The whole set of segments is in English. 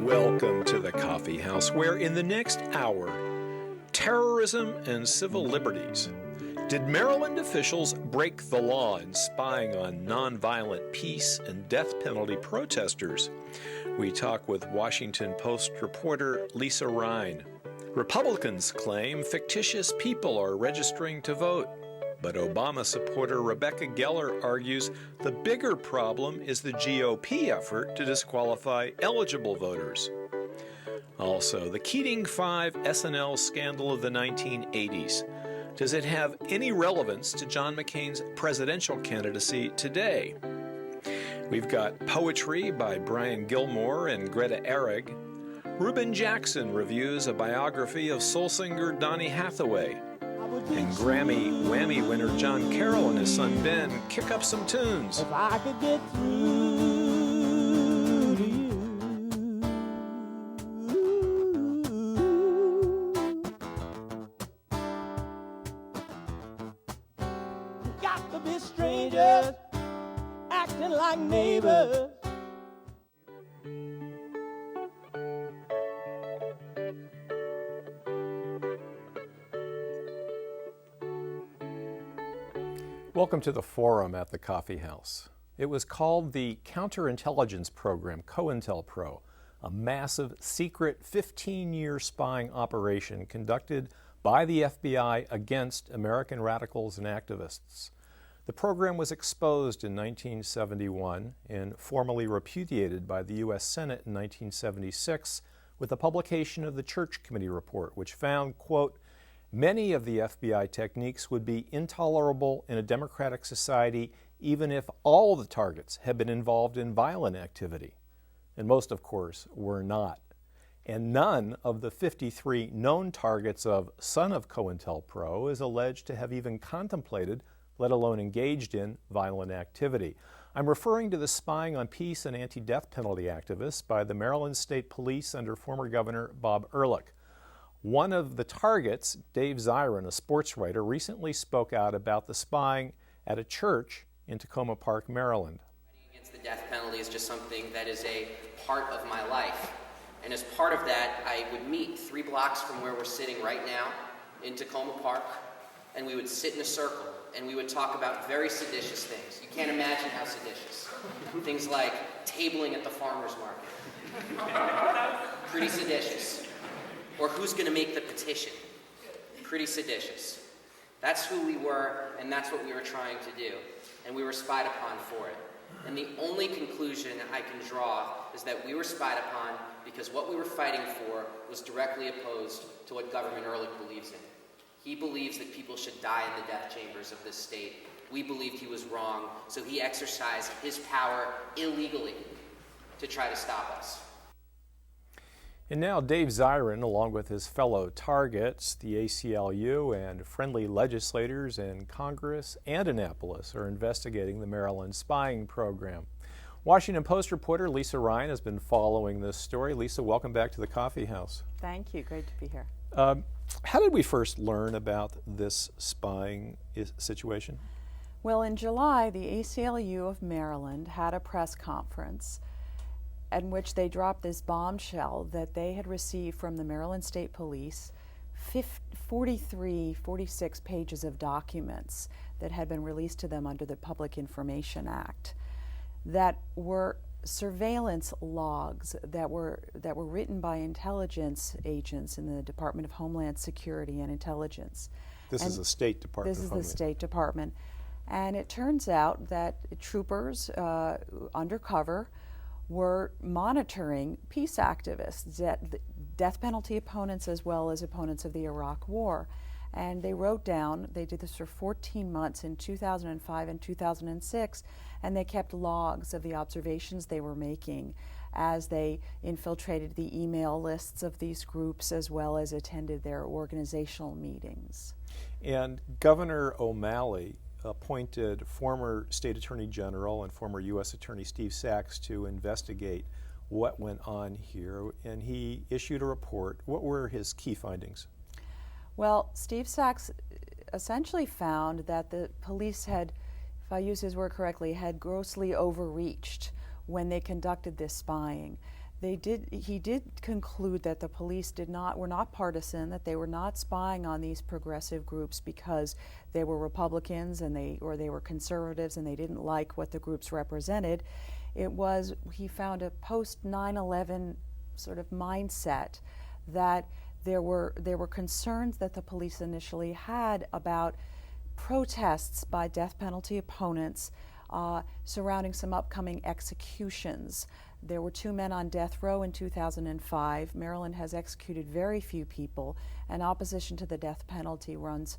Welcome to the Coffee House, where in the next hour, terrorism and civil liberties. Did Maryland officials break the law in spying on nonviolent peace and death penalty protesters? We talk with Washington Post reporter Lisa Rein. Republicans claim fictitious people are registering to vote, but Obama supporter Rebecca Geller argues the bigger problem is the GOP effort to disqualify eligible voters. Also, the Keating 5 SNL scandal of the 1980s. Does it have any relevance to John McCain's presidential candidacy today? We've got poetry by Brian Gilmore and Greta Ehriig. Reuben Jackson reviews a biography of soul singer Donny Hathaway. And Grammy Whammy winner John Carroll and his son Ben kick up some tunes. If I could get through to you. Got to be strangers, acting like neighbors. Welcome to the forum at the Coffee House. It was called the Counterintelligence Program, COINTELPRO, a massive, secret 15-year spying operation conducted by the FBI against American radicals and activists. The program was exposed in 1971 and formally repudiated by the U.S. Senate in 1976 with the publication of the Church Committee report, which found, quote, many of the FBI techniques would be intolerable in a democratic society even if all the targets had been involved in violent activity. And most, of course, were not. And none of the 53 known targets of son of COINTELPRO is alleged to have even contemplated, let alone engaged in, violent activity. I'm referring to the spying on peace and anti-death penalty activists by the Maryland State Police under former Governor Bob Ehrlich. One of the targets, Dave Zirin, a sports writer, recently spoke out about the spying at a church in Tacoma Park, Maryland. Against the death penalty is just something that is a part of my life. And as part of that, I would meet 3 blocks from where we're sitting right now in Tacoma Park, and we would sit in a circle, and we would talk about very seditious things. You can't imagine how seditious. Things like tabling at the farmer's market. Pretty seditious. Or who's going to make the petition? Pretty seditious. That's who we were, and that's what we were trying to do. And we were spied upon for it. And the only conclusion I can draw is that we were spied upon because what we were fighting for was directly opposed to what Governor Ehrlich believes in. He believes that people should die in the death chambers of this state. We believed he was wrong, so he exercised his power illegally to try to stop us. And now Dave Zirin, along with his fellow targets, the ACLU and friendly legislators in Congress and Annapolis, are investigating the Maryland spying program. Washington Post reporter Lisa Rein has been following this story. Lisa, welcome back to the Coffee House. Thank you. Great to be here. How did we first learn about this spying situation? Well, in July, the ACLU of Maryland had a press conference in which they dropped this bombshell that they had received from the Maryland State Police 46 pages of documents that had been released to them under the Public Information Act that were surveillance logs that were written by intelligence agents in the Department of Homeland Security and Intelligence. This is the State Department. This is the State Department. And it turns out that troopers undercover were monitoring peace activists, death penalty opponents as well as opponents of the Iraq War. And they wrote down, they did this for 14 months in 2005 and 2006, and they kept logs of the observations they were making as they infiltrated the email lists of these groups as well as attended their organizational meetings. And Governor O'Malley appointed former State Attorney General and former U.S. Attorney Steve Sachs to investigate what went on here, and he issued a report. What were his key findings? Well, Steve Sachs essentially found that the police had if I use his word correctly, had grossly overreached when they conducted this spying. He did conclude that the police were not partisan, that they were not spying on these progressive groups because they were Republicans or they were conservatives and they didn't like what the groups represented. He found a post 9/11 sort of mindset that there were concerns that the police initially had about protests by death penalty opponents surrounding some upcoming executions. There were 2 men on death row in 2005. Maryland has executed very few people, and opposition to the death penalty runs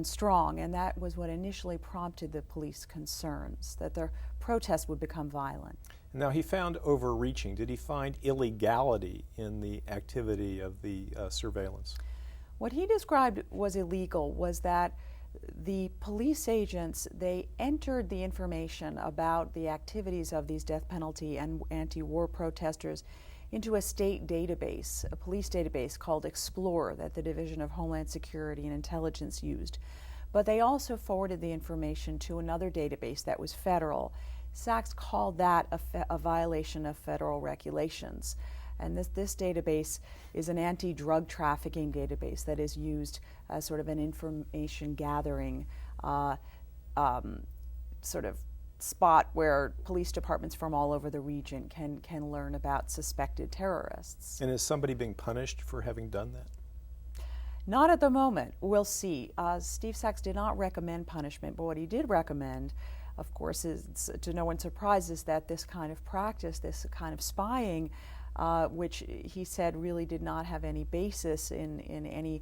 strong, and that was what initially prompted the police concerns, that their protests would become violent. Now, he found overreaching. Did he find illegality in the activity of the surveillance? What he described was illegal was that the police agents, they entered the information about the activities of these death penalty and anti-war protesters into a state database, a police database called Explore that the Division of Homeland Security and Intelligence used. But they also forwarded the information to another database that was federal. Sachs called that a violation of federal regulations. And this database is an anti-drug trafficking database that is used as sort of an information gathering sort of spot where police departments from all over the region can learn about suspected terrorists. And is somebody being punished for having done that? Not at the moment. We'll see. Steve Sachs did not recommend punishment, but what he did recommend, of course, is to no one's surprise, is that this kind of practice, this kind of spying, which he said really did not have any basis in any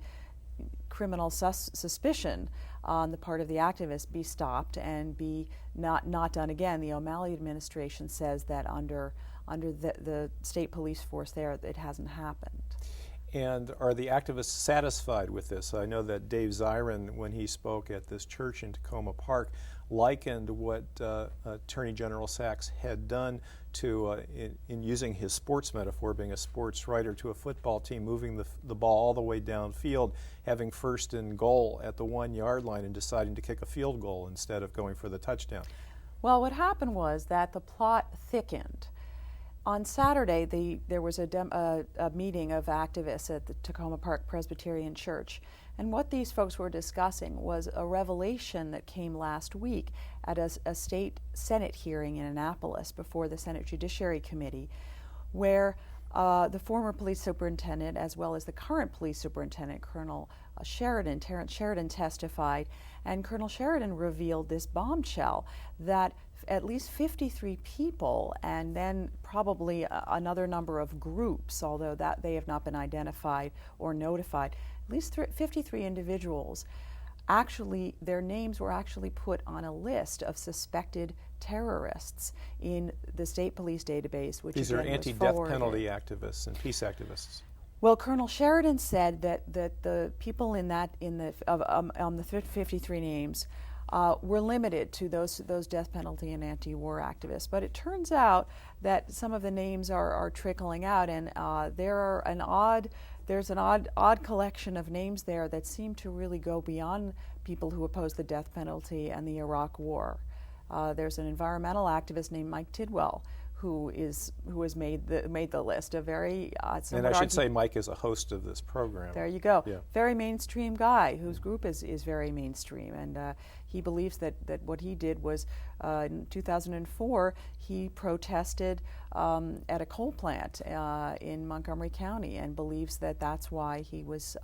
criminal suspicion on the part of the activists, be stopped and be not done again. The O'Malley administration says that under the state police force there, it hasn't happened. And are the activists satisfied with this? I know that Dave Zirin, when he spoke at this church in Tacoma Park, likened what Attorney General Sachs had done to, in using his sports metaphor, being a sports writer, to a football team moving the ball all the way downfield, having first and goal at the 1-yard line and deciding to kick a field goal instead of going for the touchdown. Well, what happened was that the plot thickened. On Saturday, there was a meeting of activists at the Tacoma Park Presbyterian Church, and what these folks were discussing was a revelation that came last week at a state Senate hearing in Annapolis before the Senate Judiciary Committee, where the former police superintendent, as well as the current police superintendent, Colonel Terrence Sheridan, testified, and Colonel Sheridan revealed this bombshell that at least 53 people, and then probably another number of groups, although that they have not been identified or notified, at least 53 individuals, actually, their names were actually put on a list of suspected terrorists in the state police database, which these again are anti-death penalty activists and peace activists. Well, Colonel Sheridan said that the people on the 53 names were limited to those death penalty and anti-war activists. But it turns out that some of the names are trickling out, and there's an odd collection of names there that seem to really go beyond people who oppose the death penalty and the Iraq War. There's an environmental activist named Mike Tidwell who has made the list. A very and I should say Mike is a host of this program. There you go. Yeah. Very mainstream guy whose group is very mainstream, and he believes that what he did was in 2004 he protested at a coal plant in Montgomery County, and believes that that's why he was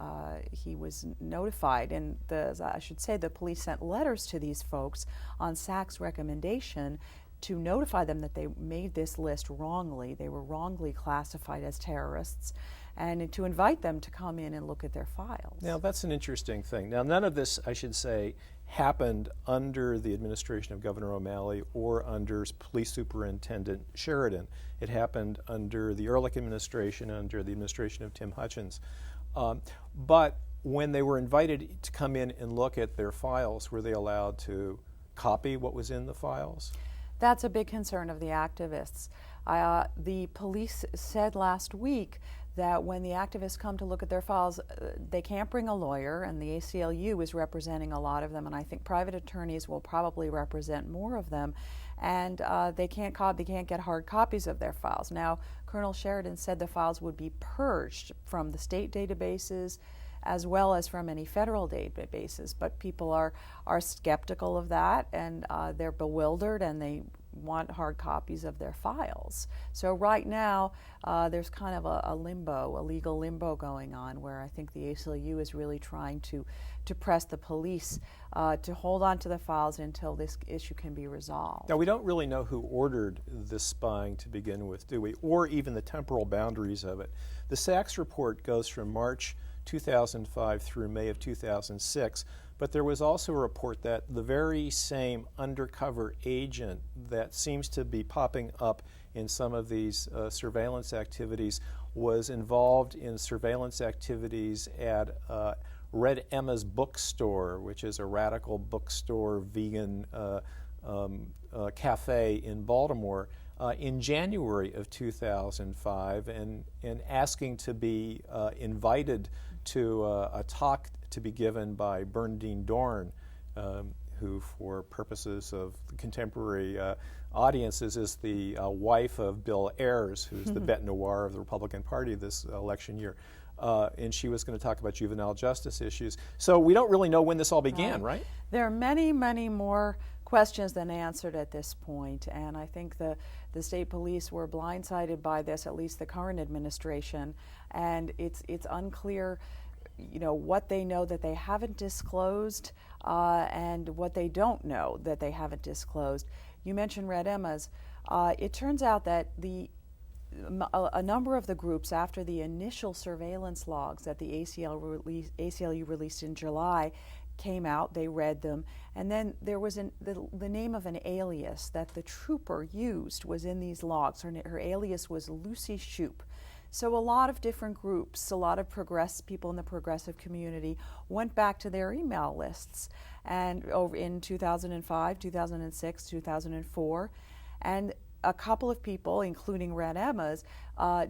notified. And I should say the police sent letters to these folks on Sachs' recommendation to notify them that they made this list wrongly. They were wrongly classified as terrorists, and to invite them to come in and look at their files. Now, that's an interesting thing. Now, none of this, I should say, happened under the administration of Governor O'Malley or under Police Superintendent Sheridan. It happened under the Ehrlich administration, under the administration of Tim Hutchins. But when they were invited to come in and look at their files, were they allowed to copy what was in the files? That's a big concern of the activists. The police said last week that when the activists come to look at their files, they can't bring a lawyer, and the ACLU is representing a lot of them, and I think private attorneys will probably represent more of them, and they can't get hard copies of their files. Now, Colonel Sheridan said the files would be purged from the state databases as well as from any federal databases, but people are skeptical of that, and they're bewildered, and they want hard copies of their files. So right now, there's kind of a legal limbo going on, where I think the ACLU is really trying to press the police to hold on to the files until this issue can be resolved. Now, we don't really know who ordered this spying to begin with, do we? Or even the temporal boundaries of it. The Sachs report goes from March 2005 through May of 2006, but there was also a report that the very same undercover agent that seems to be popping up in some of these surveillance activities was involved in surveillance activities at Red Emma's bookstore, which is a radical bookstore, vegan cafe in Baltimore, in January of 2005, and asking to be invited to a talk to be given by Bernadine Dorn, who, for purposes of contemporary audiences, is the wife of Bill Ayers, who's the bête noire of the Republican Party this election year. And she was going to talk about juvenile justice issues. So we don't really know when this all began, right? There are many, many more questions than answered at this point, and I think the state police were blindsided by this, at least the current administration, and it's unclear, what they know that they haven't disclosed, and what they don't know that they haven't disclosed. You mentioned Red Emma's. It turns out that a number of the groups, after the initial surveillance logs that the ACLU released in July came out, they read them, and then there was the name of an alias that the trooper used was in these logs. Her alias was Lucy Shoup. So a lot of different groups, a lot of people in the progressive community went back to their email lists, and over in 2005, 2006, 2004, and a couple of people, including Red Emma's,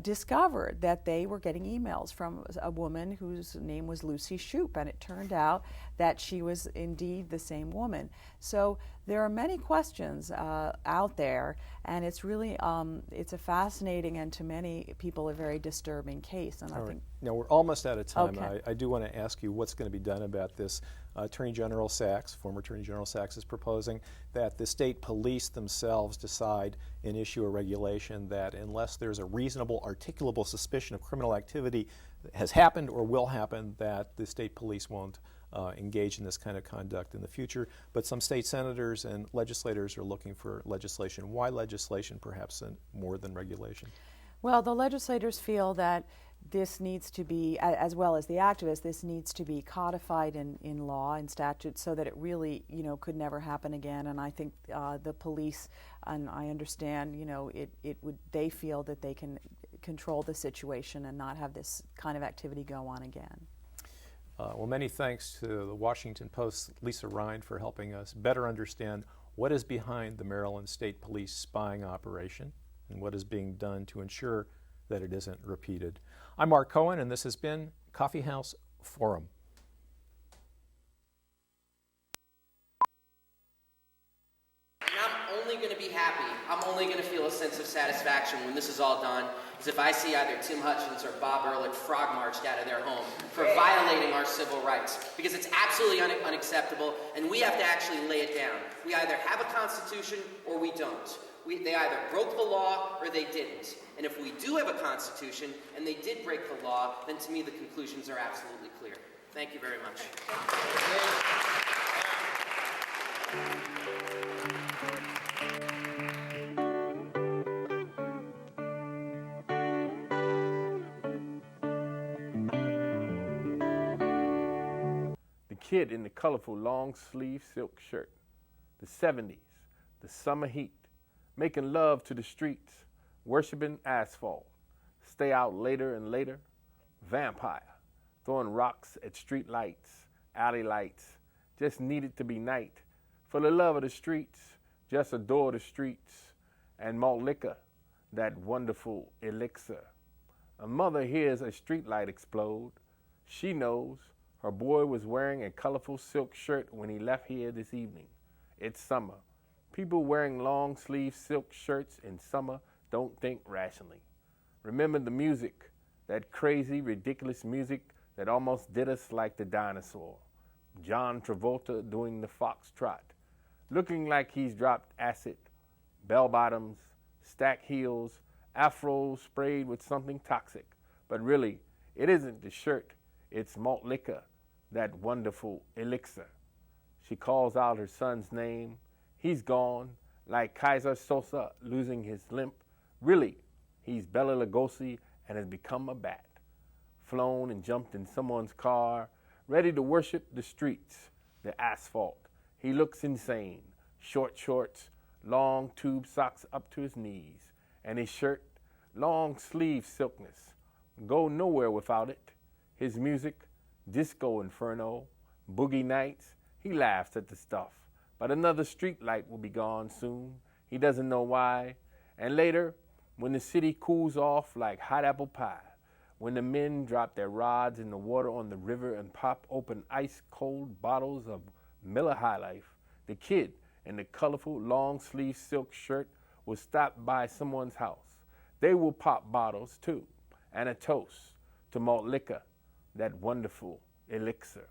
discovered that they were getting emails from a woman whose name was Lucy Shoup, and it turned out that she was indeed the same woman. So there are many questions out there, and it's really it's a fascinating and to many people a very disturbing case. And I think now we're almost out of time. Okay. I do want to ask you what's going to be done about this. Attorney General Sachs, former Attorney General Sachs, is proposing that the state police themselves decide and issue a regulation that unless there's a reasonable, articulable suspicion of criminal activity that has happened or will happen, that the state police won't engage in this kind of conduct in the future. But some state senators and legislators are looking for legislation. Why legislation, perhaps, more than regulation? Well, the legislators feel that this needs to be, as well as the activists, this needs to be codified in law and statute so that it really, could never happen again. And I think the police, and I understand, they feel that they can control the situation and not have this kind of activity go on again. Well, many thanks to the Washington Post's Lisa Rein for helping us better understand what is behind the Maryland State Police spying operation and what is being done to ensure that it isn't repeated. I'm Mark Cohen, and this has been Coffee House Forum. And I'm only going to be happy, I'm only going to feel a sense of satisfaction when this is all done, is if I see either Tim Hutchins or Bob Ehrlich frog marched out of their home for violating our civil rights. Because it's absolutely unacceptable, and we have to actually lay it down. We either have a constitution or we don't. They either broke the law or they didn't. And if we do have a constitution and they did break the law, then to me the conclusions are absolutely clear. Thank you very much. The kid in the colorful long-sleeve silk shirt, the 70s, the summer heat, making love to the streets, worshiping asphalt, stay out later and later, vampire, throwing rocks at street lights, alley lights, just needed to be night. For the love of the streets, just adore the streets, and malt liquor, that wonderful elixir. A mother hears a streetlight explode. She knows her boy was wearing a colorful silk shirt when he left here this evening. It's summer. People wearing long-sleeve silk shirts in summer don't think rationally. Remember the music, that crazy, ridiculous music that almost did us like the dinosaur. John Travolta doing the foxtrot, looking like he's dropped acid, bell-bottoms, stacked heels, afros sprayed with something toxic. But really, it isn't the shirt, it's malt liquor, that wonderful elixir. She calls out her son's name. He's gone, like Kaiser Sosa losing his limp. Really, he's Bela Lugosi and has become a bat. Flown and jumped in someone's car, ready to worship the streets, the asphalt. He looks insane. Short shorts, long tube socks up to his knees, and his shirt, long sleeve silkness. Go nowhere without it. His music, disco inferno, boogie nights, he laughs at the stuff. But another street light will be gone soon. He doesn't know why. And later, when the city cools off like hot apple pie, when the men drop their rods in the water on the river and pop open ice-cold bottles of Miller High Life, the kid in the colorful long-sleeve silk shirt will stop by someone's house. They will pop bottles, too, and a toast to malt liquor, that wonderful elixir.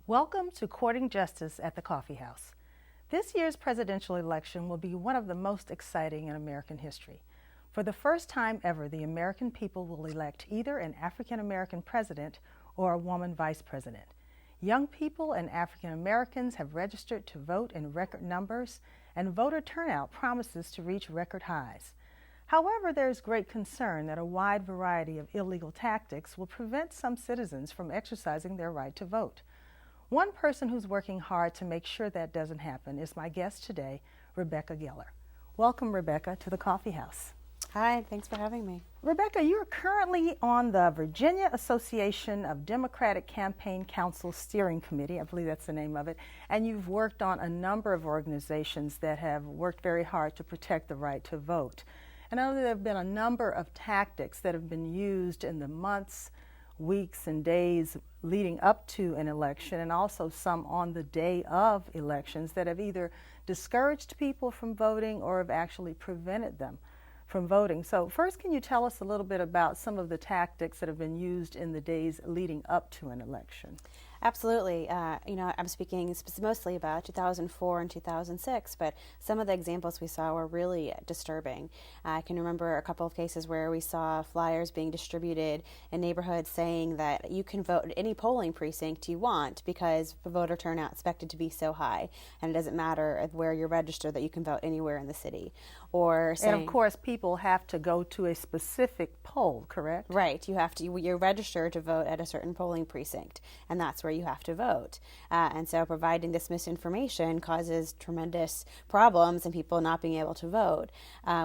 Welcome to Courting Justice at the Coffee House. This year's presidential election will be one of the most exciting in American history. For the first time ever, the American people will elect either an African American president or a woman vice president. Young people and African Americans have registered to vote in record numbers, and voter turnout promises to reach record highs. However, there is great concern that a wide variety of illegal tactics will prevent some citizens from exercising their right to vote. One person who's working hard to make sure that doesn't happen is my guest today, Rebecca Geller. Welcome, Rebecca, to the Coffee House. Hi, thanks for having me. Rebecca, you're currently on the Virginia Association of Democratic Campaign Council Steering Committee, I believe that's the name of it, and you've worked on a number of organizations that have worked very hard to protect the right to vote. And I know there have been a number of tactics that have been used in the months, weeks, and days leading up to an election, and also some on the day of elections that have either discouraged people from voting or have actually prevented them from voting. So first, can you tell us a little bit about some of the tactics that have been used in the days leading up to an election? Absolutely. I'm speaking mostly about 2004 and 2006, but some of the examples we saw were really disturbing. I can remember a couple of cases where we saw flyers being distributed in neighborhoods saying that you can vote at any polling precinct you want because the voter turnout is expected to be so high, and it doesn't matter where you're registered, that you can vote anywhere in the city. Or saying, and of course, people have to go to a specific poll, correct? Right. You're registered to vote at a certain polling precinct, and that's where you have to vote. And so providing this misinformation causes tremendous problems and people not being able to vote.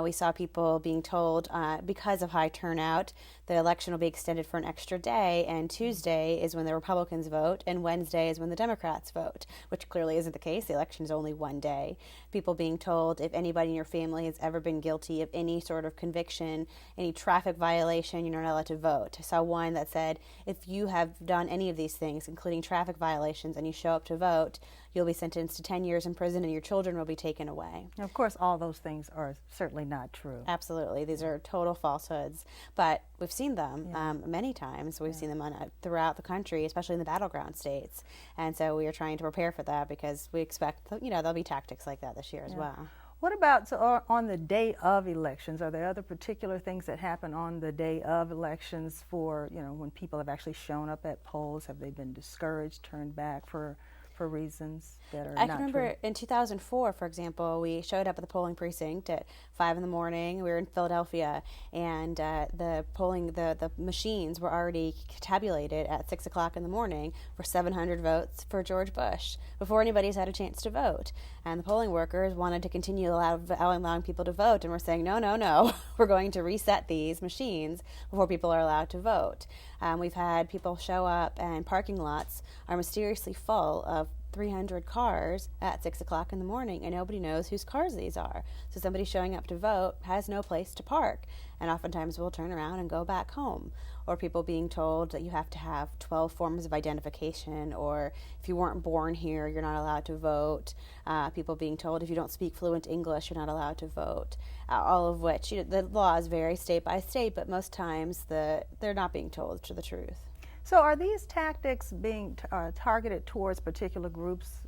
We saw people being told because of high turnout, the election will be extended for an extra day, and Tuesday is when the Republicans vote, and Wednesday is when the Democrats vote, which clearly isn't the case. The election is only one day. People being told if anybody in your family has ever been guilty of any sort of conviction, any traffic violation, you're not allowed to vote. I saw one that said if you have done any of these things, including traffic violations, and you show up to vote, you'll be sentenced to 10 years in prison and your children will be taken away. Of course, all those things are certainly not true. Absolutely. These are total falsehoods. But we've seen them many times. We've seen them throughout the country, especially in the battleground states. And so we are trying to prepare for that because we expect, there'll be tactics like that this year as well. What about on the day of elections? Are there other particular things that happen on the day of elections for, when people have actually shown up at polls? Have they been discouraged, turned back for for reasons that are I not can remember true? in 2004, for example, we showed up at the polling precinct at 5 in the morning. We were in Philadelphia, and the machines were already tabulated at 6 o'clock in the morning for 700 votes for George Bush before anybody's had a chance to vote. And the polling workers wanted to continue allowing people to vote, and we're saying, no, we're going to reset these machines before people are allowed to vote. We've had people show up, and parking lots are mysteriously full of 300 cars at 6 o'clock in the morning, and nobody knows whose cars these are. So somebody showing up to vote has no place to park, and oftentimes will turn around and go back home. Or people being told that you have to have 12 forms of identification, or if you weren't born here, you're not allowed to vote. People being told if you don't speak fluent English, you're not allowed to vote. All of which, the laws vary state by state, but most times they're not being told the truth. So are these tactics being targeted towards particular groups,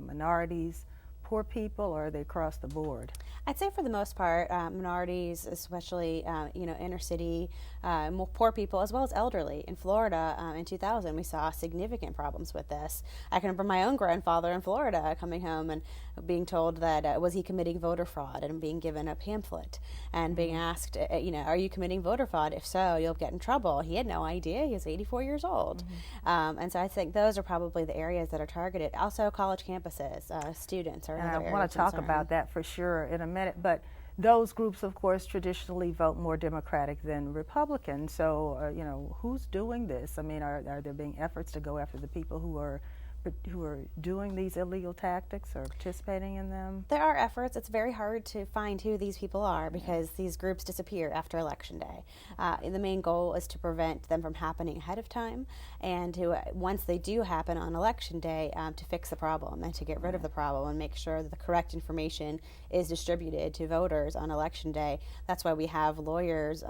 minorities, poor people, or are they across the board? I'd say for the most part, minorities, especially inner city, more poor people, as well as elderly. In Florida, in 2000, we saw significant problems with this. I can remember my own grandfather in Florida coming home and being told that was he committing voter fraud, and being given a pamphlet and being asked, are you committing voter fraud? If so, you'll get in trouble. He had no idea. He was 84 years old. And so I think those are probably the areas that are targeted. Also, college campuses, students are another area. I want to talk about that for sure in a minute, but those groups, of course, traditionally vote more Democratic than Republican. So, who's doing this? I mean, are there being efforts to go after the people who are doing these illegal tactics or participating in them? There are efforts. It's very hard to find who these people are because these groups disappear after Election Day. The main goal is to prevent them from happening ahead of time, and to, once they do happen on Election Day, to fix the problem and to get rid of the problem and make sure that the correct information is distributed to voters on Election Day. That's why we have lawyers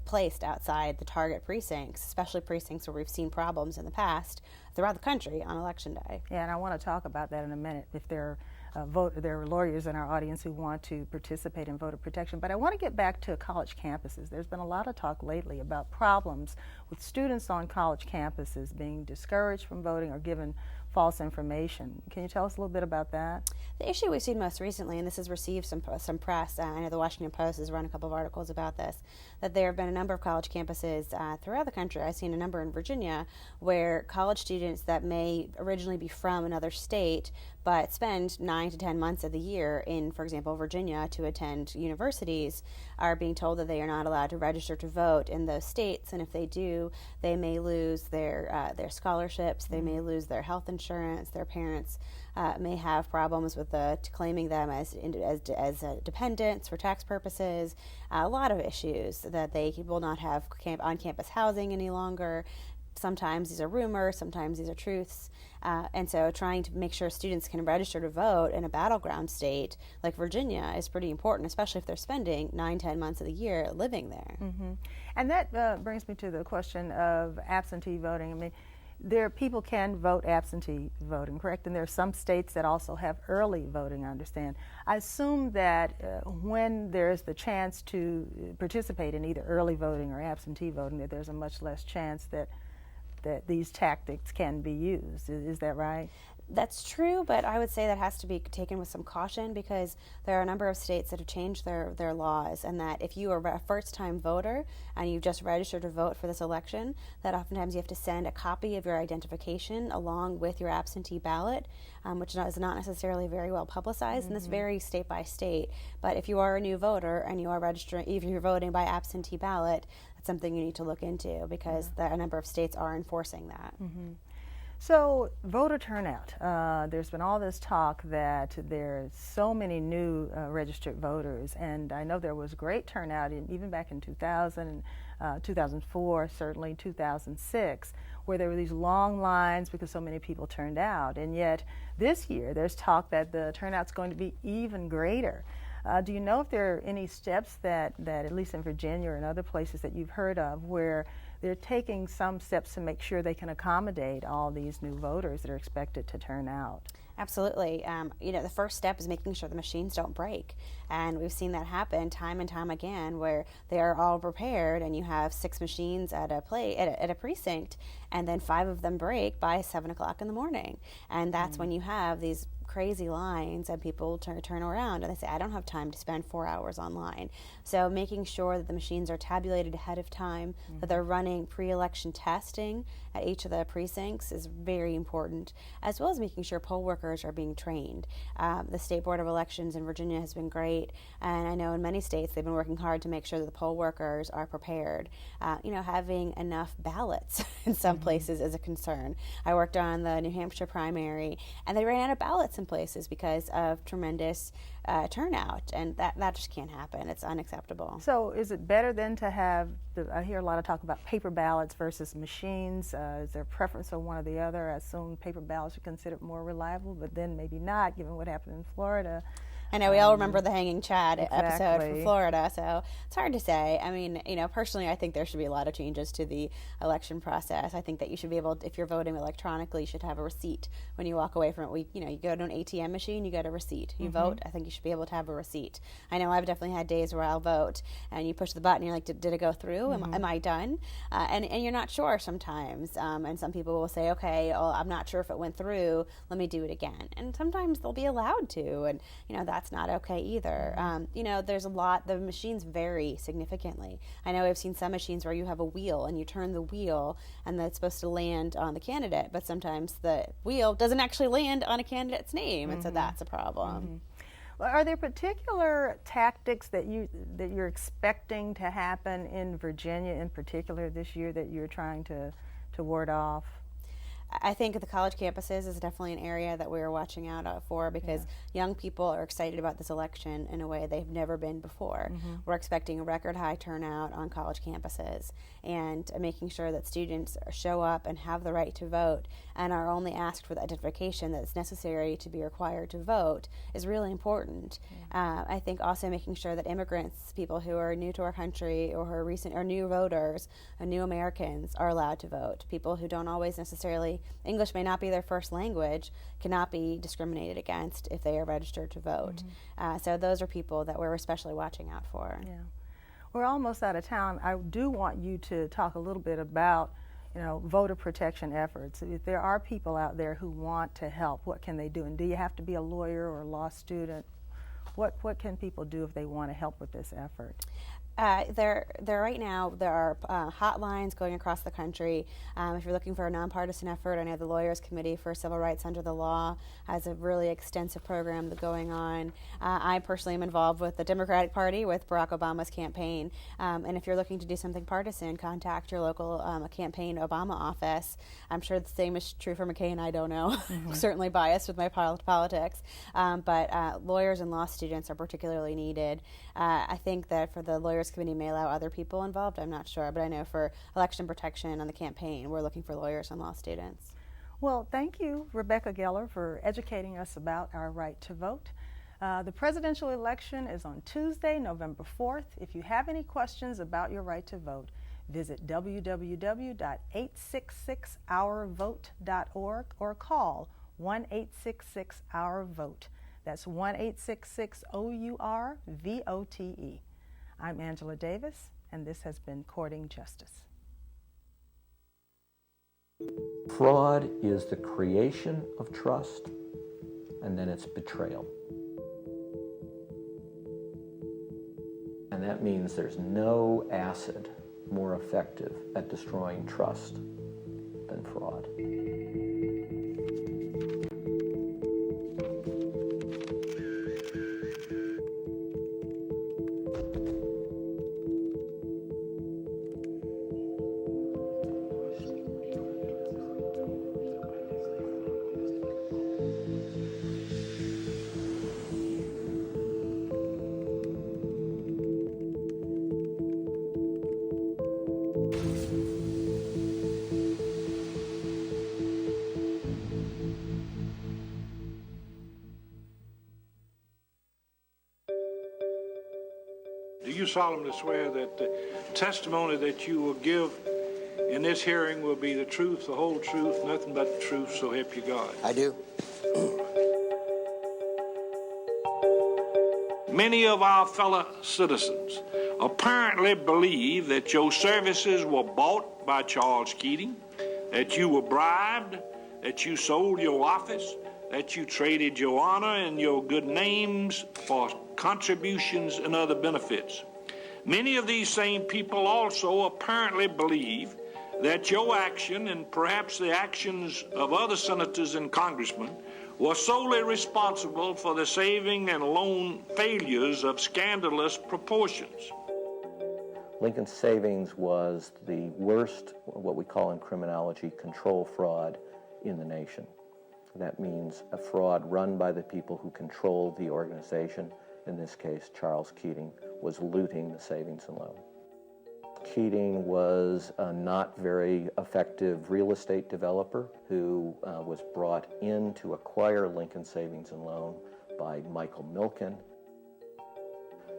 placed outside the target precincts, especially precincts where we've seen problems in the past throughout the country on Election Day. Yeah, and I want to talk about that in a minute. If there are lawyers in our audience who want to participate in voter protection. But I want to get back to college campuses. There's been a lot of talk lately about problems with students on college campuses being discouraged from voting or given false information. Can you tell us a little bit about that? The issue we've seen most recently, and this has received some press, I know the Washington Post has run a couple of articles about this, that there have been a number of college campuses throughout the country. I've seen a number in Virginia where college students that may originally be from another state but spend 9 to 10 months of the year in, for example, Virginia to attend universities are being told that they are not allowed to register to vote in those states, and if they do, they may lose their scholarships, they may lose their health insurance, their parents may have problems with claiming them as dependents for tax purposes, a lot of issues that they will not have on-campus housing any longer. Sometimes these are rumors, sometimes these are truths. And so trying to make sure students can register to vote in a battleground state like Virginia is pretty important, especially if they're spending 9-10 months of the year living there. Mm-hmm. And that brings me to the question of absentee voting. I mean, people can vote absentee voting, correct? And there are some states that also have early voting, I understand. I assume that when there's the chance to participate in either early voting or absentee voting, that there's a much less chance that these tactics can be used. Is that right? That's true, but I would say that has to be taken with some caution because there are a number of states that have changed their laws, and that if you are a first-time voter and you've just registered to vote for this election, that oftentimes you have to send a copy of your identification along with your absentee ballot, which is not necessarily very well publicized, and this varies state by state. But if you are a new voter and you are registering, if you're voting by absentee ballot, that's something you need to look into because a number of states are enforcing that. Mm-hmm. So voter turnout, there's been all this talk that there's so many new registered voters, and I know there was great turnout even back in 2000, 2004, certainly 2006, where there were these long lines because so many people turned out, and yet this year there's talk that the turnout's going to be even greater. Do you know if there are any steps that at least in Virginia or in other places that you've heard of where they're taking some steps to make sure they can accommodate all these new voters that are expected to turn out? Absolutely. The first step is making sure the machines don't break. And we've seen that happen time and time again, where they are all prepared and you have 6 machines at a precinct, and then 5 of them break by 7 o'clock in the morning. And that's when you have these crazy lines, and people turn around and they say, I don't have time to spend 4 hours online. So making sure that the machines are tabulated ahead of time, that they're running pre-election testing at each of the precincts is very important, as well as making sure poll workers are being trained. The State Board of Elections in Virginia has been great, and I know in many states they've been working hard to make sure that the poll workers are prepared. Having enough ballots in some places is a concern. I worked on the New Hampshire primary, and they ran out of ballots in places because of tremendous turnout, and that just can't happen. It's unacceptable. So is it better then to have, I hear a lot of talk about paper ballots versus machines. Is there a preference for one or the other? I assume paper ballots are considered more reliable, but then maybe not, given what happened in Florida. I know we all remember the Hanging Chad episode Exactly. from Florida, so it's hard to say. I mean, personally, I think there should be a lot of changes to the election process. I think that you should be able, if you're voting electronically, you should have a receipt when you walk away from it. You go to an ATM machine, you get a receipt. You vote, I think you should be able to have a receipt. I know I've definitely had days where I'll vote, and you push the button, you're like, did it go through? Am I done? And you're not sure sometimes. And some people will say, okay, well, I'm not sure if it went through, let me do it again. And sometimes they'll be allowed to, and that's not okay either. There's a lot, the machines vary significantly. I know I've seen some machines where you have a wheel and you turn the wheel and that's supposed to land on the candidate, but sometimes the wheel doesn't actually land on a candidate's name, and so that's a problem. Well, are there particular tactics that you're expecting to happen in Virginia in particular this year that you're trying to ward off? I think the college campuses is definitely an area that we're watching out for, because young people are excited about this election in a way they've never been before. We're expecting a record high turnout on college campuses, and making sure that students show up and have the right to vote and are only asked for the identification that's necessary to be required to vote is really important. I think also making sure that immigrants, people who are new to our country or who are recent or new voters, or new Americans, are allowed to vote. People who don't always necessarily, English may not be their first language, cannot be discriminated against if they are registered to vote. So those are people that we're especially watching out for. Yeah. We're almost out of time. I do want you to talk a little bit about voter protection efforts. If there are people out there who want to help, what can they do? And do you have to be a lawyer or a law student? What can people do if they want to help with this effort? Right now, there are hotlines going across the country. If you're looking for a nonpartisan effort, I know the Lawyers Committee for Civil Rights Under the Law has a really extensive program going on. I personally am involved with the Democratic Party with Barack Obama's campaign. And if you're looking to do something partisan, contact your local campaign Obama office. I'm sure the same is true for McCain, I don't know. Certainly biased with my politics. But lawyers and law students are particularly needed. I think that for the Lawyers Committee may allow other people involved, I'm not sure, but I know for election protection on the campaign, we're looking for lawyers and law students. Well, thank you, Rebecca Geller, for educating us about our right to vote. The presidential election is on Tuesday, November 4th. If you have any questions about your right to vote, visit www.866ourvote.org or call 1-866-OUR-VOTE. That's 1-866-OUR-VOTE. I'm Angela Davis, and this has been Courting Justice. Fraud is the creation of trust, and then it's betrayal. And that means there's no acid more effective at destroying trust than fraud. Do you solemnly swear that the testimony that you will give in this hearing will be the truth, the whole truth, nothing but the truth, so help you God? I do. Many of our fellow citizens apparently believe that your services were bought by Charles Keating, that you were bribed, that you sold your office, that you traded your honor and your good names for contributions and other benefits. Many of these same people also apparently believe that your action, and perhaps the actions of other senators and congressmen, were solely responsible for the saving and loan failures of scandalous proportions. Lincoln Savings was the worst, what we call in criminology, control fraud in the nation. That means a fraud run by the people who controlled the organization. In this case, Charles Keating was looting the savings and loan. Keating was a not very effective real estate developer who was brought in to acquire Lincoln Savings and Loan by Michael Milken.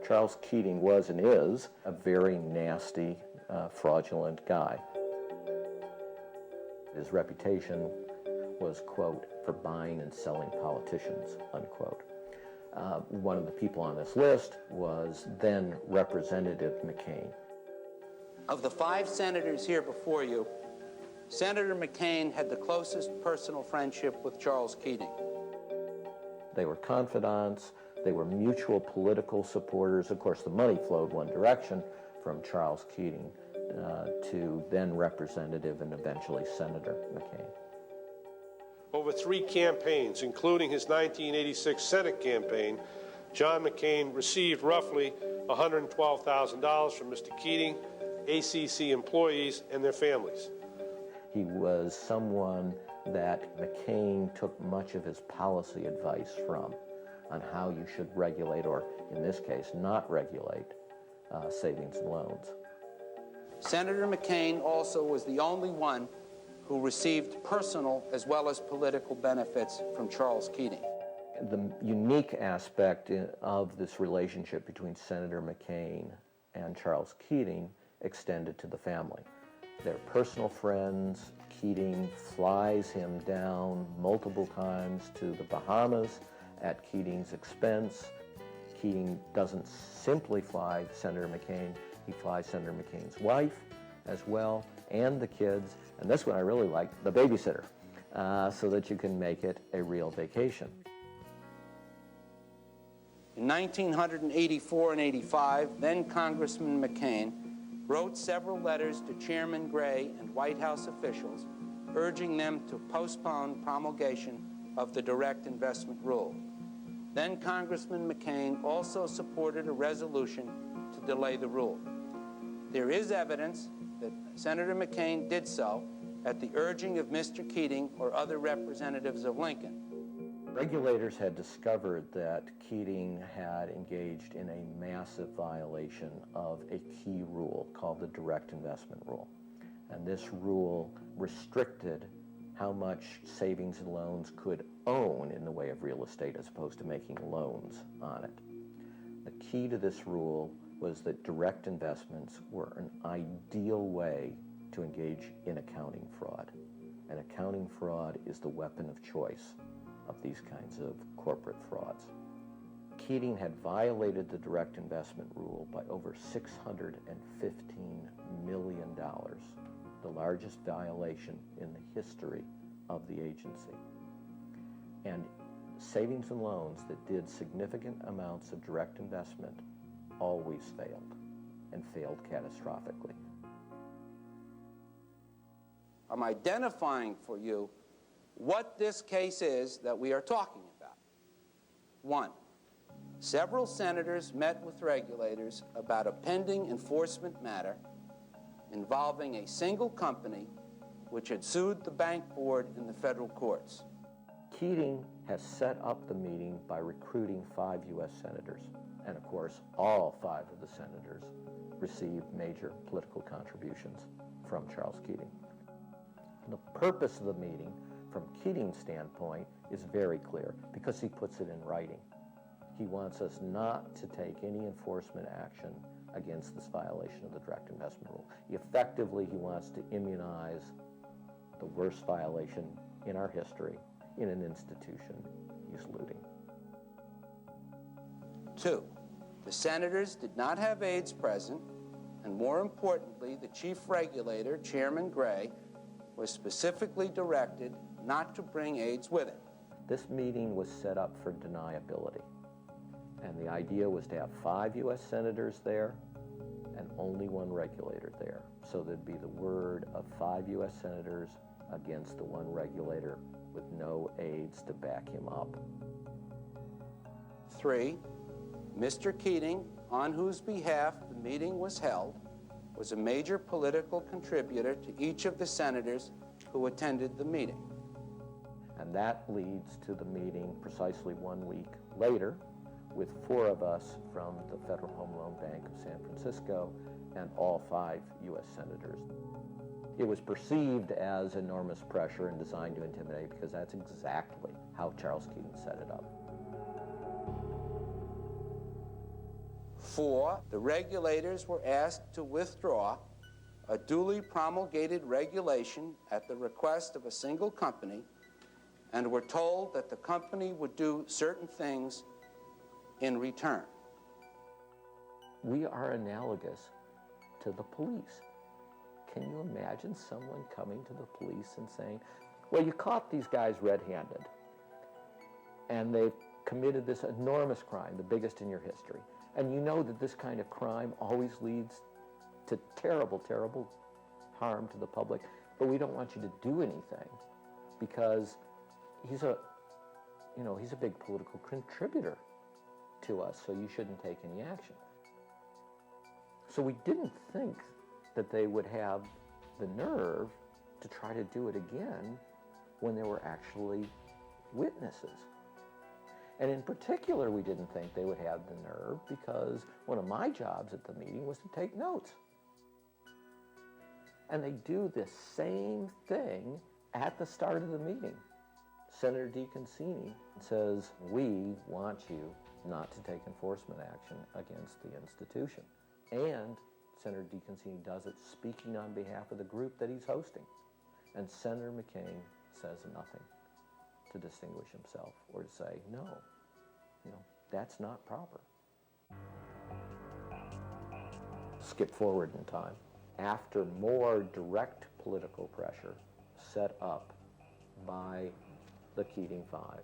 Charles Keating was and is a very nasty, fraudulent guy. His reputation was, quote, for buying and selling politicians, unquote. One of the people on this list was then Representative McCain. Of the 5 senators here before you, Senator McCain had the closest personal friendship with Charles Keating. They were confidants, they were mutual political supporters. Of course, the money flowed one direction from Charles Keating to then Representative and eventually Senator McCain. Over 3 campaigns, including his 1986 Senate campaign, John McCain received roughly $112,000 from Mr. Keating, ACC employees, and their families. He was someone that McCain took much of his policy advice from on how you should regulate, or in this case, not regulate, savings and loans. Senator McCain also was the only one who received personal as well as political benefits from Charles Keating. The unique aspect of this relationship between Senator McCain and Charles Keating extended to the family. They're personal friends. Keating flies him down multiple times to the Bahamas at Keating's expense. Keating doesn't simply fly Senator McCain, he flies Senator McCain's wife as well, and the kids, and this one I really like, the babysitter, so that you can make it a real vacation. In 1984 and 85, then Congressman McCain wrote several letters to Chairman Gray and White House officials urging them to postpone promulgation of the direct investment rule. Then Congressman McCain also supported a resolution to delay the rule. There is evidence that Senator McCain did so at the urging of Mr. Keating or other representatives of Lincoln. Regulators had discovered that Keating had engaged in a massive violation of a key rule called the direct investment rule. And this rule restricted how much savings and loans could own in the way of real estate as opposed to making loans on it. The key to this rule was that direct investments were an ideal way to engage in accounting fraud. And accounting fraud is the weapon of choice of these kinds of corporate frauds. Keating had violated the direct investment rule by over $615 million, the largest violation in the history of the agency. And savings and loans that did significant amounts of direct investment always failed, and failed catastrophically. I'm identifying for you what this case is that we are talking about. 1, several senators met with regulators about a pending enforcement matter involving a single company which had sued the bank board in the federal courts. Keating has set up the meeting by recruiting 5 U.S. senators. And of course, all 5 of the senators received major political contributions from Charles Keating. The purpose of the meeting, from Keating's standpoint, is very clear because he puts it in writing. He wants us not to take any enforcement action against this violation of the direct investment rule. Effectively, he wants to immunize the worst violation in our history in an institution he's looting. 2, the senators did not have aides present, and more importantly, the chief regulator, Chairman Gray, was specifically directed not to bring aides with him. This meeting was set up for deniability, and the idea was to have 5 U.S. senators there and only 1 regulator there. So there'd be the word of 5 U.S. senators against the 1 regulator with no aides to back him up. 3, Mr. Keating, on whose behalf the meeting was held, was a major political contributor to each of the senators who attended the meeting. And that leads to the meeting precisely 1 week later with 4 of us from the Federal Home Loan Bank of San Francisco and all 5 U.S. senators. It was perceived as enormous pressure and designed to intimidate because that's exactly how Charles Keating set it up. 4, the regulators were asked to withdraw a duly promulgated regulation at the request of a single company and were told that the company would do certain things in return. We are analogous to the police. Can you imagine someone coming to the police and saying, well, you caught these guys red-handed, and they've committed this enormous crime, the biggest in your history, and you know that this kind of crime always leads to terrible, terrible harm to the public, but we don't want you to do anything because he's a big political contributor to us, so you shouldn't take any action. So we didn't think that they would have the nerve to try to do it again when there were actually witnesses. And in particular, we didn't think they would have the nerve because one of my jobs at the meeting was to take notes. And they do this same thing at the start of the meeting. Senator DeConcini says, we want you not to take enforcement action against the institution. And Senator DeConcini does it speaking on behalf of the group that he's hosting. And Senator McCain says nothing to distinguish himself or to say, no, that's not proper. Skip forward in time. After more direct political pressure set up by the Keating Five,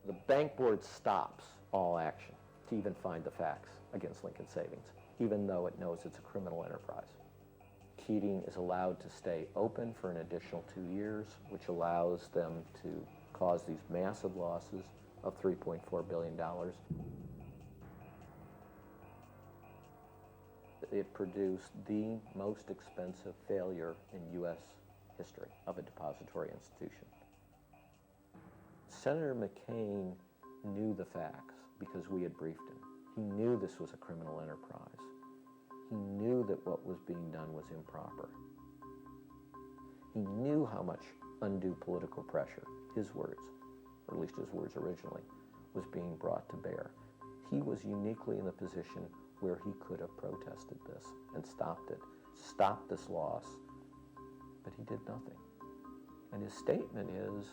the bank board stops all action to even find the facts against Lincoln Savings, even though it knows it's a criminal enterprise. Keating is allowed to stay open for an additional 2 years, which allows them to cause these massive losses of $3.4 billion. It produced the most expensive failure in U.S. history of a depository institution. Senator McCain knew the facts because we had briefed him. He knew this was a criminal enterprise. He knew that what was being done was improper. He knew how much undue political pressure, his words, or at least his words originally, was being brought to bear. He was uniquely in the position where he could have protested this and stopped it, stopped this loss, but he did nothing. And his statement is,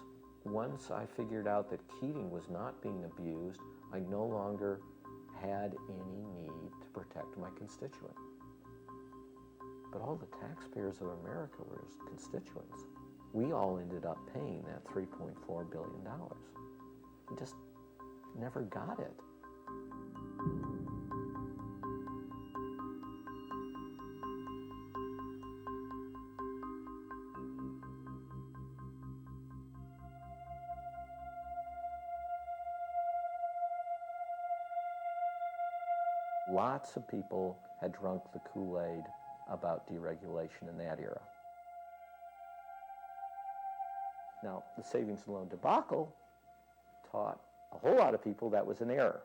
once I figured out that Keating was not being abused, I no longer had any need to protect my constituent. But all the taxpayers of America were his constituents. We all ended up paying that $3.4 billion. We just never got it. Lots of people had drunk the Kool-Aid about deregulation in that era. Now, the savings and loan debacle taught a whole lot of people that was an error,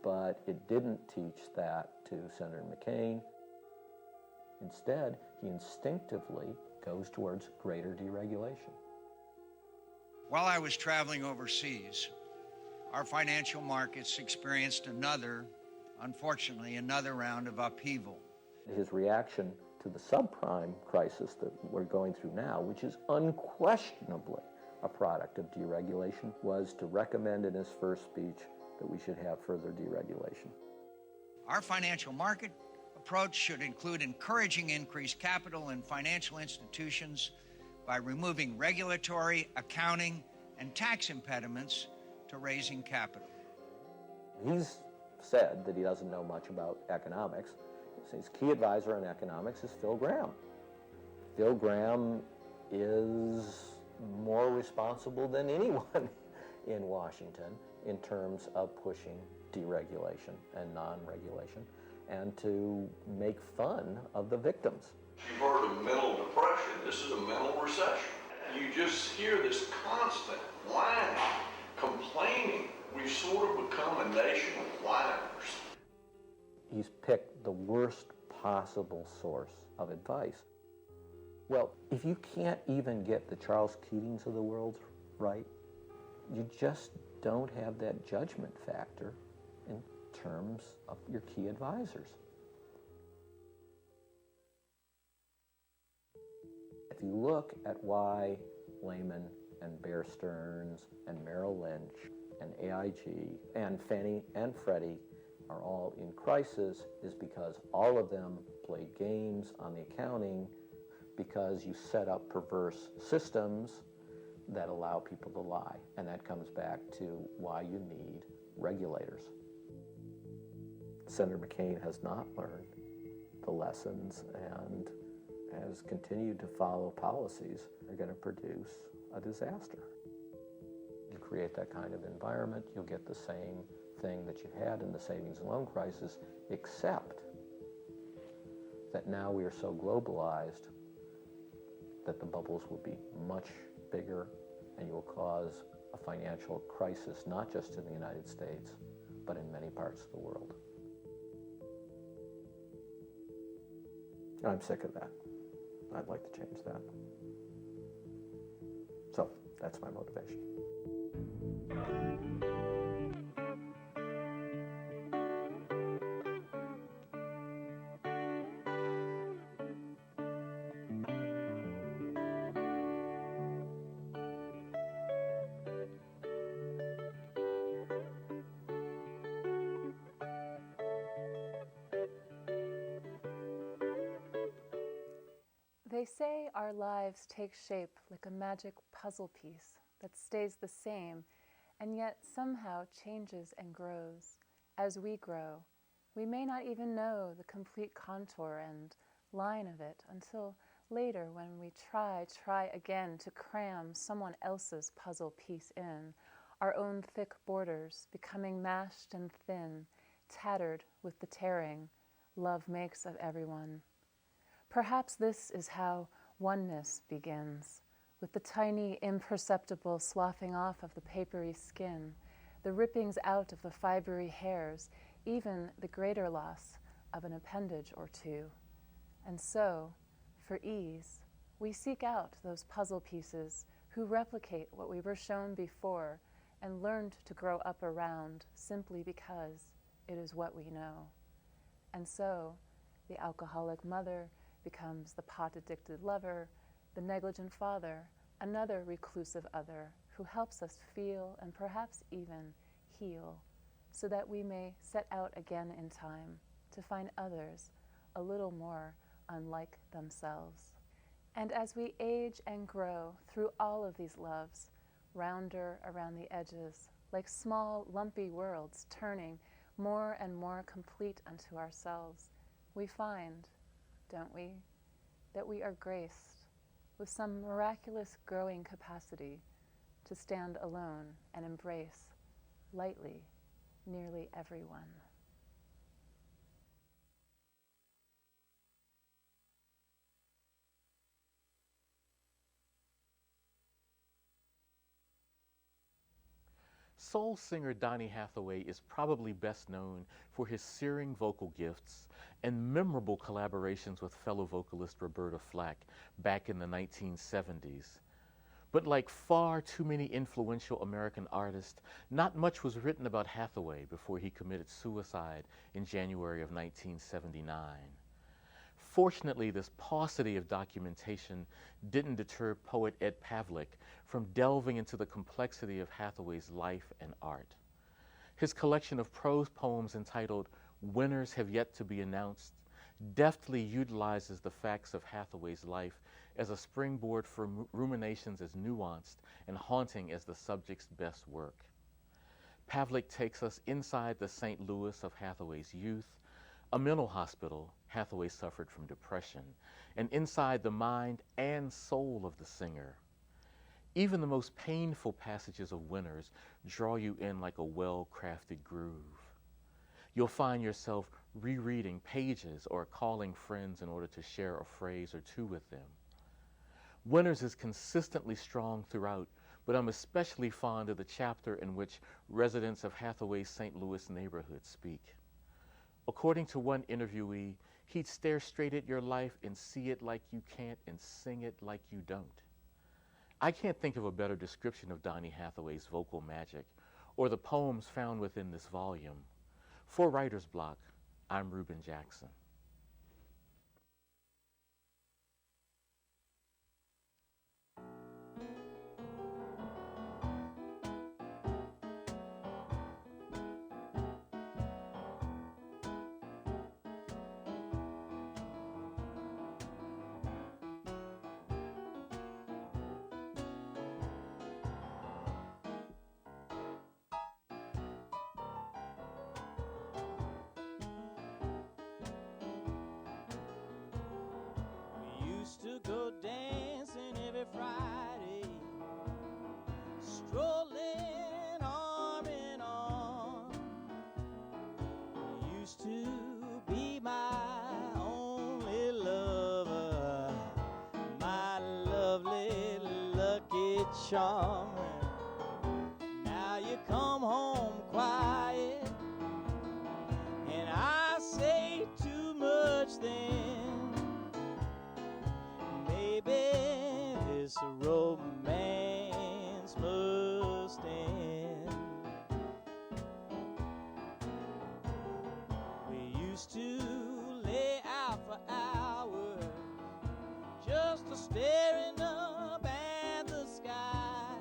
but it didn't teach that to Senator McCain. Instead, he instinctively goes towards greater deregulation. While I was traveling overseas, our financial markets experienced another unfortunately, another round of upheaval. His reaction to the subprime crisis that we're going through now, which is unquestionably a product of deregulation, was to recommend in his first speech that we should have further deregulation. Our financial market approach should include encouraging increased capital in financial institutions by removing regulatory, accounting, and tax impediments to raising capital. He's said that he doesn't know much about economics. His key advisor on economics is Phil Gramm. Phil Gramm is more responsible than anyone in Washington in terms of pushing deregulation and non-regulation and to make fun of the victims. You've heard of mental depression. This is a mental recession. You just hear this constant whining, complaining. We've sort of become a nation of whiners. He's picked the worst possible source of advice. Well, if you can't even get the Charles Keatings of the world right, you just don't have that judgment factor in terms of your key advisors. If you look at why Lehman and Bear Stearns and Merrill Lynch and AIG and Fannie and Freddie are all in crisis, is because all of them play games on the accounting because you set up perverse systems that allow people to lie. And that comes back to why you need regulators. Senator McCain has not learned the lessons and has continued to follow policies that are going to produce a disaster. You create that kind of environment, you'll get the same thing that you had in the savings and loan crisis, except that now we are so globalized that the bubbles will be much bigger and you will cause a financial crisis not just in the United States, but in many parts of the world. I'm sick of that. I'd like to change that. So that's my motivation. They say our lives take shape like a magic puzzle piece that stays the same and yet somehow changes and grows. As we grow, we may not even know the complete contour and line of it until later when we try again to cram someone else's puzzle piece in, our own thick borders becoming mashed and thin, tattered with the tearing love makes of everyone. Perhaps this is how oneness begins, with the tiny, imperceptible sloughing off of the papery skin, the rippings out of the fibery hairs, even the greater loss of an appendage or two. And so, for ease, we seek out those puzzle pieces who replicate what we were shown before and learned to grow up around simply because it is what we know. And so, the alcoholic mother becomes the pot-addicted lover, the negligent father, another reclusive other who helps us feel and perhaps even heal, so that we may set out again in time to find others a little more unlike themselves. And as we age and grow through all of these loves, rounder around the edges, like small lumpy worlds turning more and more complete unto ourselves, we find, don't we, that we are graced with some miraculous growing capacity to stand alone and embrace lightly nearly everyone. Soul singer Donny Hathaway is probably best known for his searing vocal gifts and memorable collaborations with fellow vocalist Roberta Flack back in the 1970s. But like far too many influential American artists, not much was written about Hathaway before he committed suicide in January of 1979. Fortunately, this paucity of documentation didn't deter poet Ed Pavlik from delving into the complexity of Hathaway's life and art. His collection of prose poems entitled Winners Have Yet to Be Announced deftly utilizes the facts of Hathaway's life as a springboard for ruminations as nuanced and haunting as the subject's best work. Pavlik takes us inside the St. Louis of Hathaway's youth, a mental hospital Hathaway suffered from depression, and inside the mind and soul of the singer. Even the most painful passages of Winners draw you in like a well-crafted groove. You'll find yourself rereading pages or calling friends in order to share a phrase or two with them. Winners is consistently strong throughout, but I'm especially fond of the chapter in which residents of Hathaway's St. Louis neighborhood speak. According to one interviewee, he'd stare straight at your life and see it like you can't and sing it like you don't. I can't think of a better description of Donny Hathaway's vocal magic or the poems found within this volume. For Writer's Block, I'm Reuben Jackson. To go dancing every Friday, strolling arm in arm. You used to be my only lover, my lovely lucky charm. Now you come home quiet, and I say too much then. Maybe this romance must end. We used to lay out for hours just to staring up at the sky.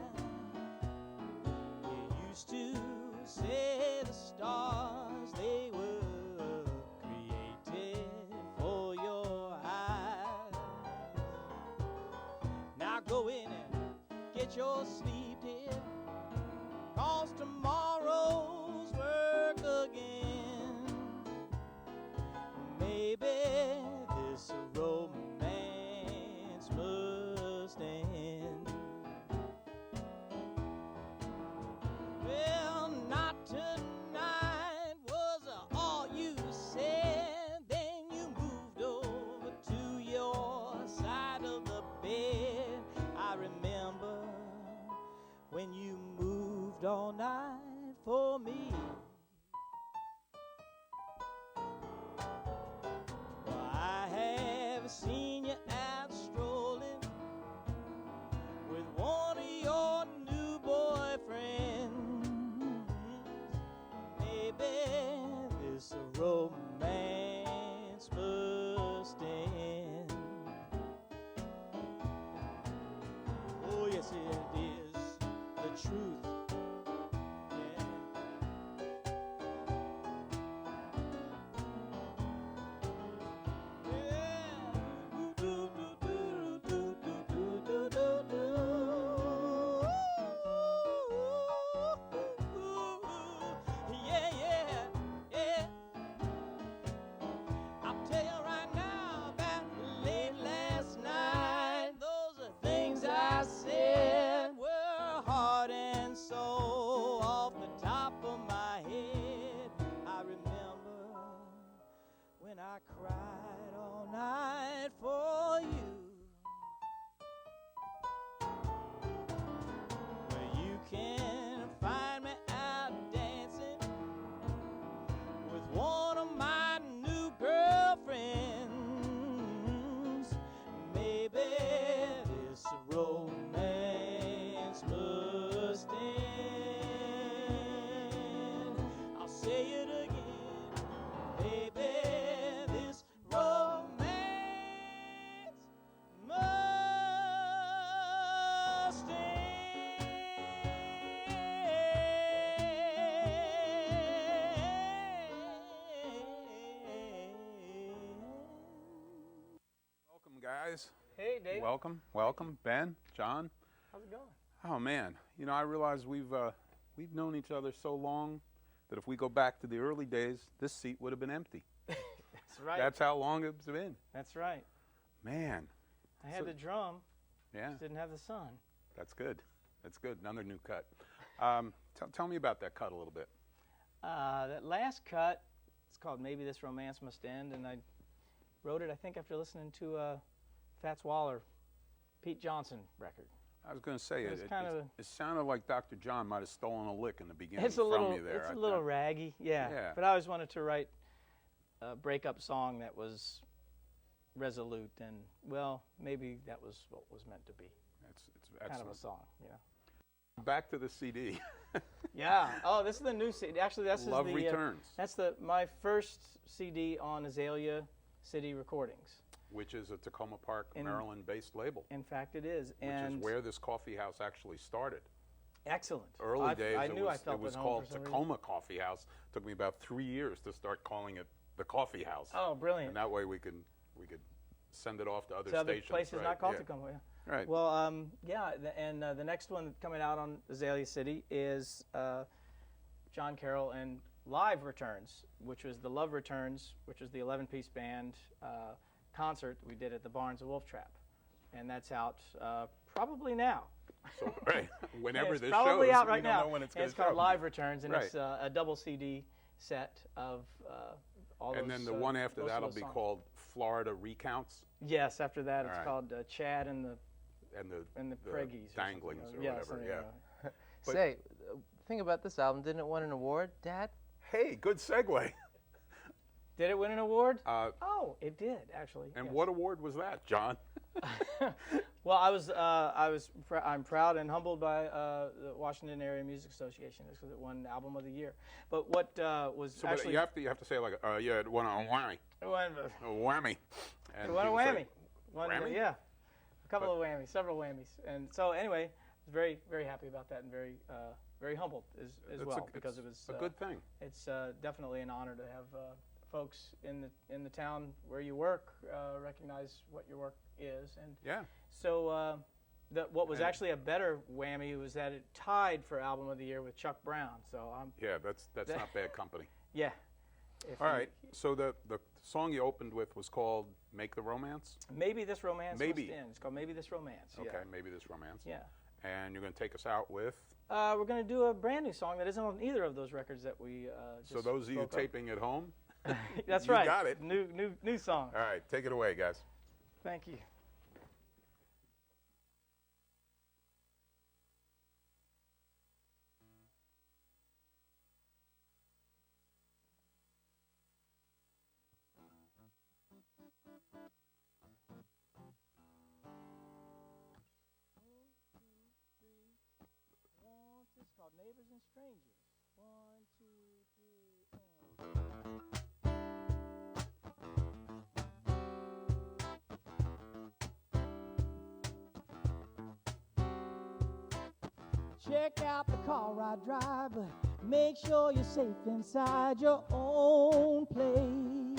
You used to say the stars, they were created for your eyes. Now go in and get your sleep, dear, 'cause tomorrow's work again. Maybe this romance must end. Well, not tonight was all you said. Then you moved over to your side of the bed. I remember guys. Hey, Dave. Welcome, Ben, John. How's it going? Oh man, you know, I realize we've known each other so long that if we go back to the early days, this seat would have been empty. That's right. That's how long it's been. That's right. Man. I had the drum. Yeah. Just didn't have the sun. That's good. That's good. Another new cut. Tell me about that cut a little bit. That last cut, it's called Maybe This Romance Must End, and I wrote it, I think, after listening to a Fats Waller, Pete Johnson record. I was going to say, it sounded like Dr. John might have stolen a lick in the beginning from you there. It's a little raggy, yeah. But I always wanted to write a breakup song that was resolute, and, well, maybe that was what was meant to be. It's kind of a song, yeah. Back to the CD. Yeah. Oh, this is the new CD. Actually, Love Returns. That's my first CD on Azalea City Recordings, which is a Tacoma Park, Maryland-based label. In fact, it is. Which is where this coffee house actually started. Excellent. Early days, it was called Tacoma Coffee House. It took me about 3 years to start calling it the Coffee House. Oh, brilliant! And that way we could send it off to other stations. Other places not called Tacoma. Yeah. Right. Well, the next one coming out on Azalea City is John Carroll and Live Returns, which was the Love Returns, which was the 11-piece band concert we did at the Barnes of Wolf Trap, and that's out probably now. So right, whenever this probably shows, out right we don't now. know when it's going to show. It's called Live Returns, and it's a double CD set of all those. And then the one after that will be songs. called Florida Recounts. Yes, after that it's called Chad and the Preggies. Danglings or whatever. Yeah. Say, think about this album. Didn't it win an award, Dad? Hey, good segue. Did it win an award? Oh, it did actually. And what award was that, John? Well, I'm proud and humbled by the Washington Area Music Association because it won Album of the Year. But what was actually you have to say like it won a whammy. It won a whammy. And it won a whammy. Yeah, a couple of whammies, several whammies. And so anyway, I was very, very happy about that and very, very humbled as well because it was a good thing. It's definitely an honor to have folks in the town where you work recognize what your work is. And so what was actually a better whammy was that it tied for Album of the Year with Chuck Brown. So that's not bad company. Yeah. All right. So the song you opened with was called "Make the Romance." Maybe This Romance Must End. It's called Maybe This Romance. Okay, Maybe This Romance. Yeah. And you're going to take us out with? We're going to do a brand new song that isn't on either of those records that we just So those of you taping at home? That's right. You got it. New song. All right, take it away, guys. Thank you. It's called Neighbors and Strangers. 1, 2, 3, check out the car I drive, but make sure you're safe inside your own place.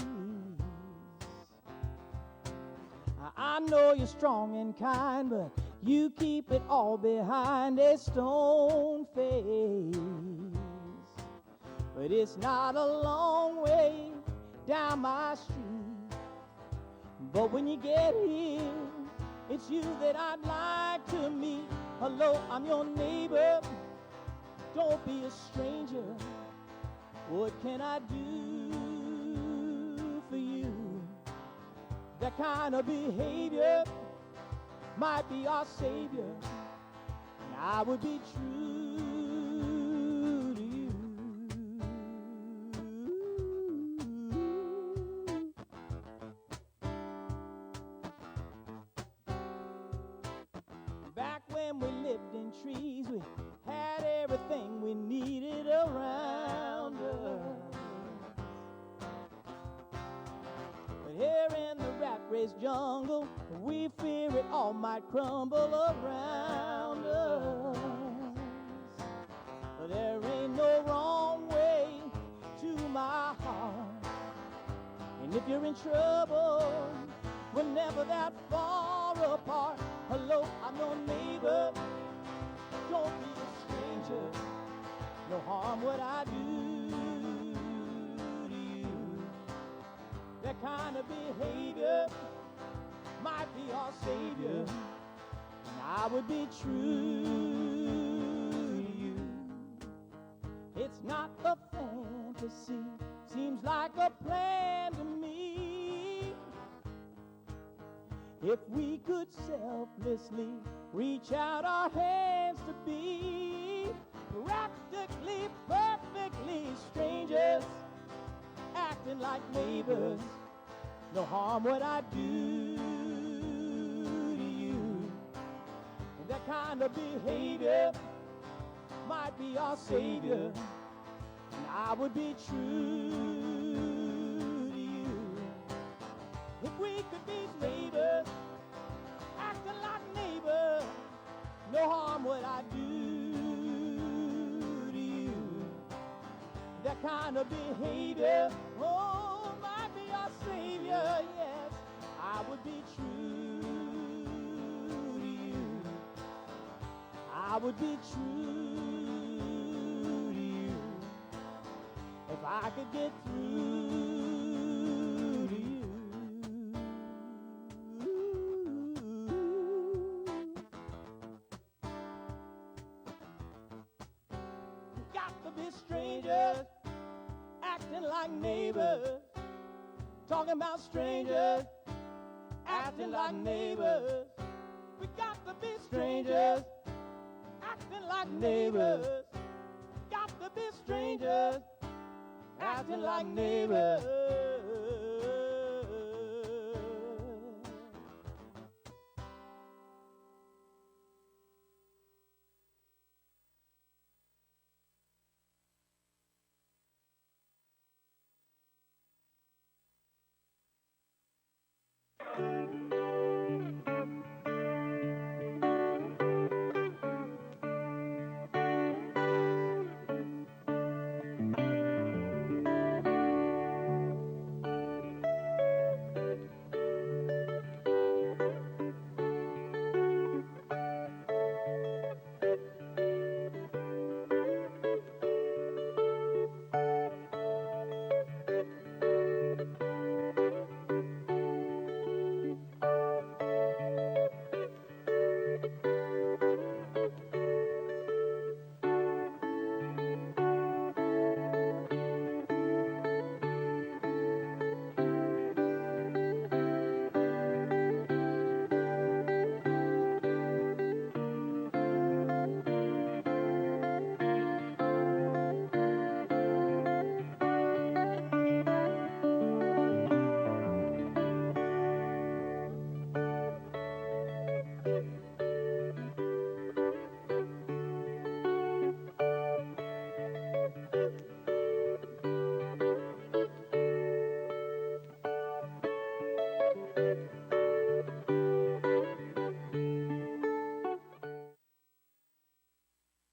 I know you're strong and kind, but you keep it all behind a stone face. But it's not a long way down my street. But when you get here, it's you that I'd like to meet. Hello, I'm your neighbor. Don't be a stranger. What can I do for you? That kind of behavior might be our savior, and I would be true to you. Back when we lived in trees, we had everything we needed around us. But here in the rat race jungle, we fear it all might crumble around us. But there ain't no wrong way to my heart. And if you're in trouble, we're never that far apart. Hello, I'm your neighbor. Don't be a stranger. No harm what I do to you. That kind of behavior might be our savior, and I would be true to you. It's not a fantasy, seems like a plan to me. If we could selflessly reach out our hands to be practically, perfectly strangers, acting like neighbors, no harm what I do to you. And that kind of behavior might be our savior, and I would be true to you. If we could be neighbors, acting like neighbors, no harm what I do to you. That kind of behavior, oh, might be our savior, yes, I would be true to you. I would be true to you if I could get through to you. Got to be strangers, acting like neighbors, talking about strangers, acting like neighbors. We got to be strangers, acting like neighbors. Got to be strangers, acting like neighbors.